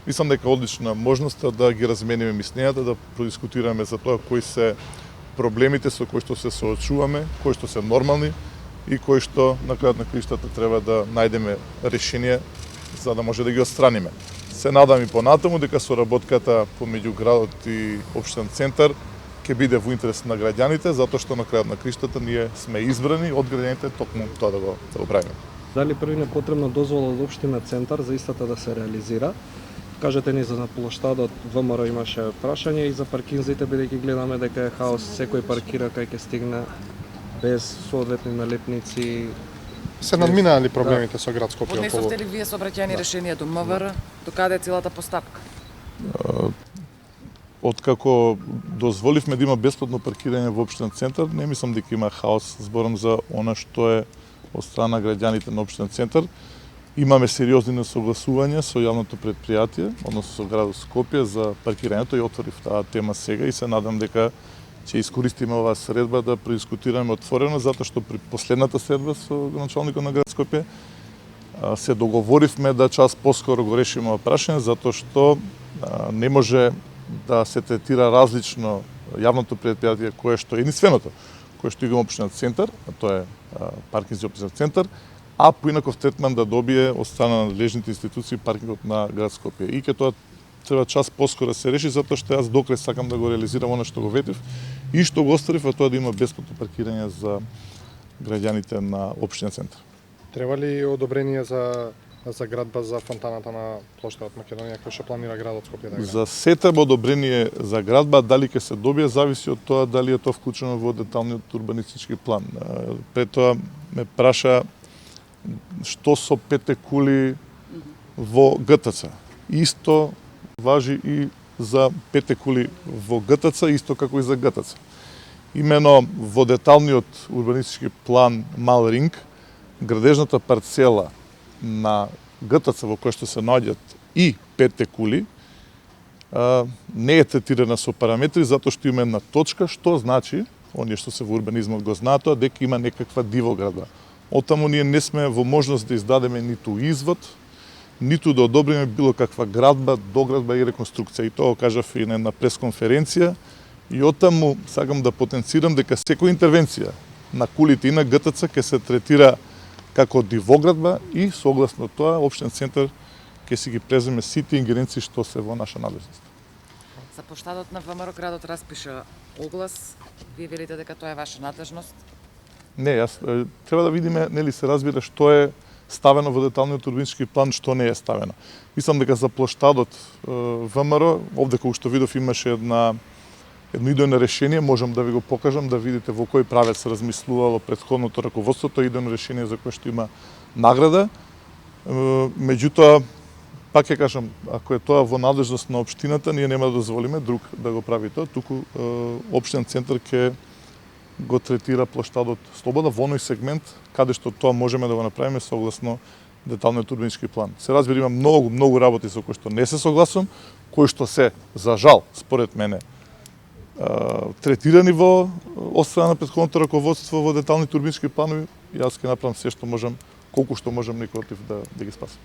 Мислам дека е одлична можноста да ги размениме мислењата, да продискутираме за тоа кои се проблемите со кои што се соочуваме, кои што се нормални и кои што на крајот на краиштата треба да најдеме решение за да може да ги отстраниме. Се надам и понатаму дека соработката помеѓу градот и општинен центар ќе биде во интерес на граѓаните, затоа што на крајот на краиштата ние сме избрани од граѓаните токму тоа да го правиме. Дали први не потребна дозвола од општина центар за истата да се реализира? Кажете ни за на плоштадот ВМРО имаше прашање и за паркинзите, бидејќи гледаме дека е хаос, секој паркира кај ќе стигне без соодветни налепници. Се надминаа ли проблемите со град Скопје? Поднесовте ли вие сообраќајни решенија до МВР? До каде е целата постапка? Откако дозволивме да има бесплатно паркирање во општинен центар, не мислам дека има хаос, зборам за она што е од страна граѓаните на општинен центар. Имаме сериозни несогласувања со јавното предпријатие, односно со градот Скопје за паркирањето и отворив таа тема сега и се надам дека ќе искористиме оваа средба да предискутираме отворено, затоа што при последната средба со началникот на град Скопје се договоривме да час поскоро го решиме ова прашање, затоа што не може да се третира различно јавното предпријатие кое што е единственото, кое што има општинен центар, а тоа е паркинг за општинен центар, а поинаков третман да добие од страна на надлежните институции паркингот на град Скопје. И ке тоа треба час поскоро се реши, затоа што јас докрај сакам да го реализирам она што го ветив и што го оставив, а тоа да има бесплатно паркирање за граѓаните на општинен центар. Треба ли одобрение за градба за фонтаната на плоштадот Македонија кој што планира градот Скопје да За сета одобрение за градба, дали ќе се добие, зависи од тоа дали е тоа вклучено во деталниот урбанистички план. Пред тоа ме праша што со петте кули во ГТЦ. Исто важи и за петте кули во ГТЦ, исто како и за ГТЦ. Имено во деталниот урбанистички план Мал Ринг, градежната парцела на ГТЦ во која што се наоѓаат и петте кули не е третирана со параметри затоа што има една точка што значи, оние што се во урбанизмот го знаат тоа, дека има некаква дивоградба. Оттаму ние не сме во можност да издадеме ниту извод, ниту да одобриме било каква градба, доградба и реконструкција. И тоа кажав и на една пресконференција. И оттаму сакам да потенцирам дека секоја интервенција на кулите и на ГТЦ ќе се третира како дивоградба и согласно тоа општинен центар ќе си ги преземе сите ингеренции што се во наша надлежност. За плоштадот на ВМРО градот распиша оглас. Вие велите дека тоа е ваша надлежност? Не, јас треба да видиме, нели се разбира што е ставено во деталниот урбанистички план, што не е ставено. Мислам дека за плоштадот ВМРО, овде кога што видов имаше едно идејно решение, можам да ви го покажам, да видите во кој правец се размислувало претходното раководство, тоа идејно решение за кое што има награда. Меѓутоа, пак ќе кажам, ако е тоа во надлежност на општината, ние нема да дозволиме друг да го прави тоа, туку општинен центар ќе го третира плоштадот слобода во оној сегмент каде што тоа можеме да го направиме согласно деталниот урбанистички план. Се разбира, има многу работи со кои што не се согласувам, кои што се за жал според мене третирани од страна на претходното раководство во деталните урбанистички планови. Јас ќе направам се што можам, колку што можам напротив да ги спасам.